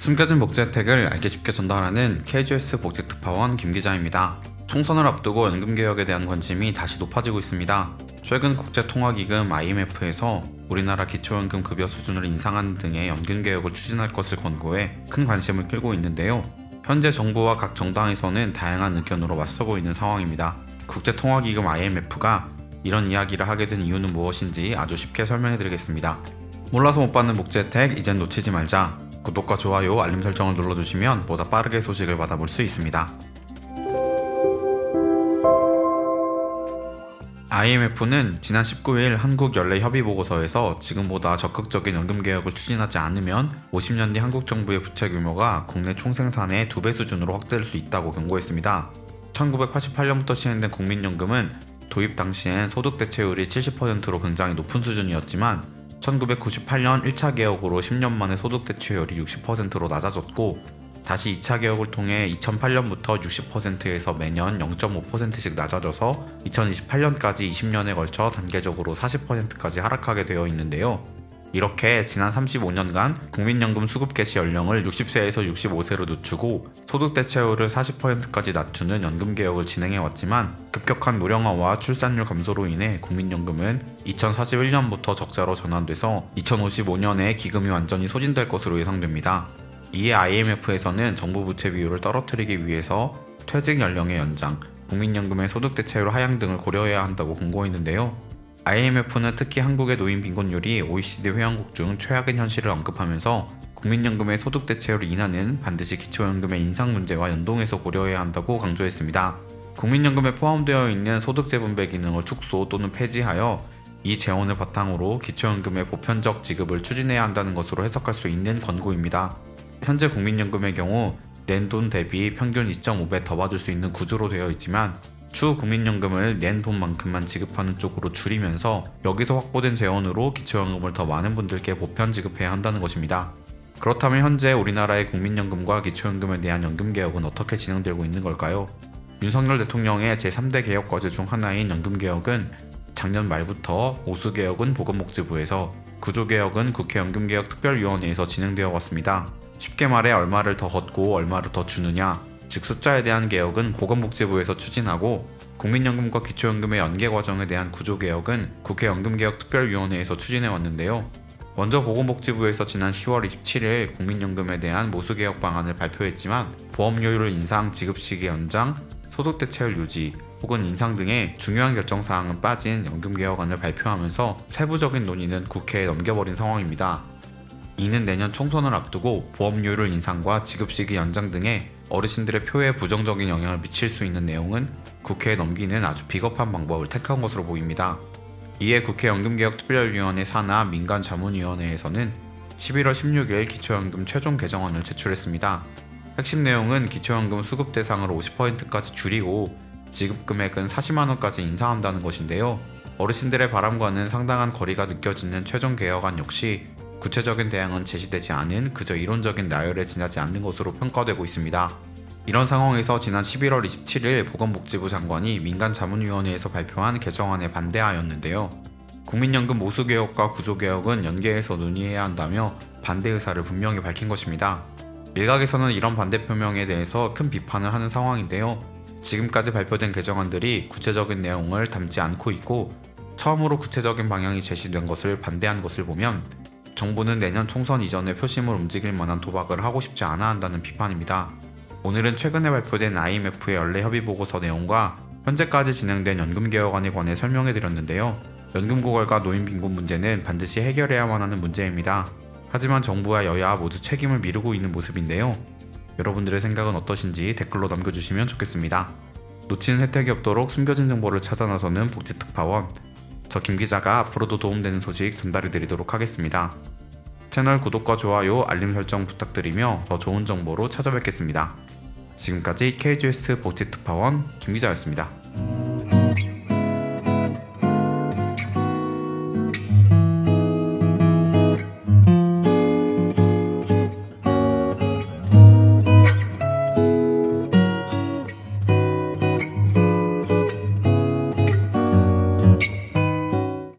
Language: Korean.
숨겨진 복지 혜택을 알기 쉽게 전달하는 KGS 복지특파원 김기자입니다. 총선을 앞두고 연금개혁에 대한 관심이 다시 높아지고 있습니다. 최근 국제통화기금 IMF에서 우리나라 기초연금 급여 수준을 인상하는 등의 연금개혁을 추진할 것을 권고해 큰 관심을 끌고 있는데요. 현재 정부와 각 정당에서는 다양한 의견으로 맞서고 있는 상황입니다. 국제통화기금 IMF가 이런 이야기를 하게 된 이유는 무엇인지 아주 쉽게 설명해드리겠습니다. 몰라서 못 받는 복지 혜택 이젠 놓치지 말자. 구독과 좋아요, 알림 설정을 눌러주시면 보다 빠르게 소식을 받아볼 수 있습니다. IMF는 지난 19일 한국연례협의보고서에서 지금보다 적극적인 연금개혁을 추진하지 않으면 50년 뒤 한국 정부의 부채 규모가 국내 총생산의 2배 수준으로 확대될 수 있다고 경고했습니다. 1988년부터 시행된 국민연금은 도입 당시엔 소득 대체율이 70%로 굉장히 높은 수준이었지만 1998년 1차 개혁으로 10년 만에 소득 대체율이 60%로 낮아졌고 다시 2차 개혁을 통해 2008년부터 60%에서 매년 0.5%씩 낮아져서 2028년까지 20년에 걸쳐 단계적으로 40%까지 하락하게 되어 있는데요. 이렇게 지난 35년간 국민연금 수급 개시 연령을 60세에서 65세로 늦추고 소득 대체율을 40%까지 낮추는 연금개혁을 진행해왔지만 급격한 노령화와 출산율 감소로 인해 국민연금은 2041년부터 적자로 전환돼서 2055년에 기금이 완전히 소진될 것으로 예상됩니다. 이에 IMF에서는 정부 부채 비율을 떨어뜨리기 위해서 퇴직 연령의 연장, 국민연금의 소득 대체율 하향 등을 고려해야 한다고 권고했는데요. IMF는 특히 한국의 노인 빈곤율이 OECD 회원국 중 최악인 현실을 언급하면서 국민연금의 소득 대체율 인하는 반드시 기초연금의 인상 문제와 연동해서 고려해야 한다고 강조했습니다. 국민연금에 포함되어 있는 소득 재분배 기능을 축소 또는 폐지하여 이 재원을 바탕으로 기초연금의 보편적 지급을 추진해야 한다는 것으로 해석할 수 있는 권고입니다. 현재 국민연금의 경우 낸 돈 대비 평균 2.5배 더 받을 수 있는 구조로 되어 있지만 추후 국민연금을 낸 돈만큼만 지급하는 쪽으로 줄이면서 여기서 확보된 재원으로 기초연금을 더 많은 분들께 보편 지급해야 한다는 것입니다. 그렇다면 현재 우리나라의 국민연금과 기초연금에 대한 연금개혁은 어떻게 진행되고 있는 걸까요? 윤석열 대통령의 제3대 개혁과제 중 하나인 연금개혁은 작년 말부터 오수개혁은 보건복지부에서 구조개혁은 국회 연금개혁특별위원회에서 진행되어 왔습니다. 쉽게 말해 얼마를 더 걷고 얼마를 더 주느냐, 즉 숫자에 대한 개혁은 보건복지부에서 추진하고 국민연금과 기초연금의 연계 과정에 대한 구조개혁은 국회 연금개혁특별위원회에서 추진해왔는데요. 먼저 보건복지부에서 지난 10월 27일 국민연금에 대한 모수개혁 방안을 발표했지만 보험료율 인상, 지급시기 연장, 소득대체율 유지 혹은 인상 등의 중요한 결정사항은 빠진 연금개혁안을 발표하면서 세부적인 논의는 국회에 넘겨버린 상황입니다. 이는 내년 총선을 앞두고 보험료율 인상과 지급시기 연장 등의 어르신들의 표에 부정적인 영향을 미칠 수 있는 내용은 국회에 넘기는 아주 비겁한 방법을 택한 것으로 보입니다. 이에 국회 연금개혁특별위원회 산하 민간자문위원회에서는 11월 16일 기초연금 최종 개정안을 제출했습니다. 핵심 내용은 기초연금 수급 대상을 50%까지 줄이고 지급금액은 40만원까지 인상한다는 것인데요. 어르신들의 바람과는 상당한 거리가 느껴지는 최종 개혁안 역시 구체적인 대안은 제시되지 않은 그저 이론적인 나열에 지나지 않는 것으로 평가되고 있습니다. 이런 상황에서 지난 11월 27일 보건복지부 장관이 민간자문위원회에서 발표한 개정안에 반대하였는데요. 국민연금 모수개혁과 구조개혁은 연계해서 논의해야 한다며 반대 의사를 분명히 밝힌 것입니다. 일각에서는 이런 반대 표명에 대해서 큰 비판을 하는 상황인데요. 지금까지 발표된 개정안들이 구체적인 내용을 담지 않고 있고 처음으로 구체적인 방향이 제시된 것을 반대한 것을 보면 정부는 내년 총선 이전에 표심을 움직일 만한 도박을 하고 싶지 않아 한다는 비판입니다. 오늘은 최근에 발표된 IMF의 연례협의보고서 내용과 현재까지 진행된 연금개혁안에 관해 설명해드렸는데요. 연금고갈과 노인빈곤 문제는 반드시 해결해야만 하는 문제입니다. 하지만 정부와 여야 모두 책임을 미루고 있는 모습인데요. 여러분들의 생각은 어떠신지 댓글로 남겨주시면 좋겠습니다. 놓치는 혜택이 없도록 숨겨진 정보를 찾아 나서는 복지특파원, 저 김기자가 앞으로도 도움되는 소식 전달해드리도록 하겠습니다. 채널 구독과 좋아요, 알림 설정 부탁드리며 더 좋은 정보로 찾아뵙겠습니다. 지금까지 KGS 복지특파원 김기자였습니다.